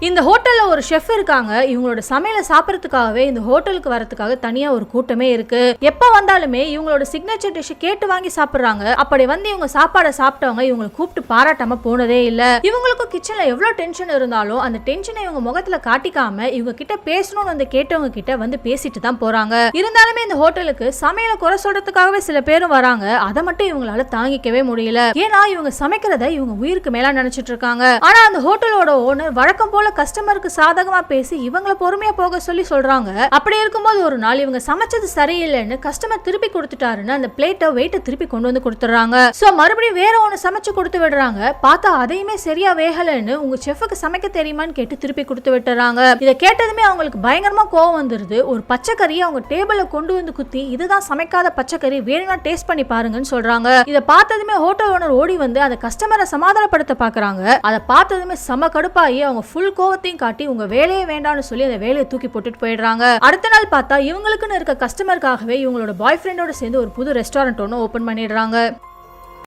இந்த ஹோட்டல்ல ஒரு ஷெஃப் இருக்காங்க. இவங்களோட சமையலை சாப்பிடறதுக்காகவே இந்த ஹோட்டலுக்கு வரதுக்காக தனியா ஒரு கூட்டமே இருக்கு. எப்ப வந்தாலுமே இவங்களோட சிக்னேச்சர் டிஷ் கேட்டு வாங்கி சாப்பிடுறாங்க. அப்படி வந்து இவங்க சாப்பாடை சாப்பிட்டவங்க இவங்களை கூப்பிட்டு பாராட்டாம போனதே இல்ல. இவங்களுக்கும் கிச்சன்ல எவ்வளவு டென்ஷன் இருந்தாலும் அந்த டென்ஷனை இவங்க முகத்துல காட்டிக்காம இவங்க கிட்ட பேசணும்னு வந்து கேட்டவங்க கிட்ட வந்து பேசிட்டு தான் போறாங்க. இருந்தாலுமே இந்த ஹோட்டலுக்கு சமையலை குறை சொல்றதுக்காகவே சில பேரும் வராங்க. அதை மட்டும் இவங்களால தாங்கிக்கவே முடியல. ஏன்னா இவங்க சமைக்கிறத இவங்க உயிருக்கு மேல நினைச்சிட்டு இருக்காங்க. ஆனா அந்த ஹோட்டலோட ஓனர் வழக்கம் போல கஸ்டமருக்கு சாதகமா பேசி இவங்கள பொறுமையா போக சொல்லி சொல்றாங்க. அப்படி இருக்கும்போது ஒரு நாள் இவங்க சமைச்சது சரியில்லைன்னு கஸ்டமர் திருப்பி கொடுத்துட்டாருன்னு அந்த பிளேட்டை வெயிட்ட திருப்பி கொண்டு வந்து கொடுத்துறாங்க. சோ மறுபடியும் வேற ஒன்னு சமைச்சு கொடுத்து விடுறாங்க. பார்த்தா அதையுமே சரியா வேகலன்னு உங்க செஃப்க்கு சமைக்க தெரியுமான்னு கேட்டு திருப்பி கொடுத்து விட்டுறாங்க. இதை கேட்டதுமே அவங்களுக்கு பயங்கரமா கோவம் வந்துருது. ஒரு பச்சைக்கறியை அவங்க டேபிள்ல கொண்டு வந்து குத்தி இதுதான் சமைக்காத பச்சைக்கறி, வேணும்னா டேஸ்ட் பண்ணி பாருங்கன்னு சொல்றாங்க. இதை பார்த்ததுமே ஹோட்டல் ஓனர் ஓடி வந்து அந்த கஸ்டமரை சமாதானப்படுத்த பாக்குறாங்க. அதை பார்த்ததுமே செம கடுப்பாகி அவங்க ஃபுல் கோவத்தையும் காட்டி உங்க வேலையே வேண்டாம்னு சொல்லி அந்த வேலையை தூக்கி போட்டுட்டு போயிடுறாங்க. அடுத்த நாள் பார்த்தா இவங்களுக்குன்னு இருக்க கஸ்டமருக்காகவே இவங்களோட பாய் ஃப்ரெண்டோட சேர்ந்து ஒரு புது ரெஸ்டாரண்ட் ஒன்று ஓபன் பண்ணிடுறாங்க.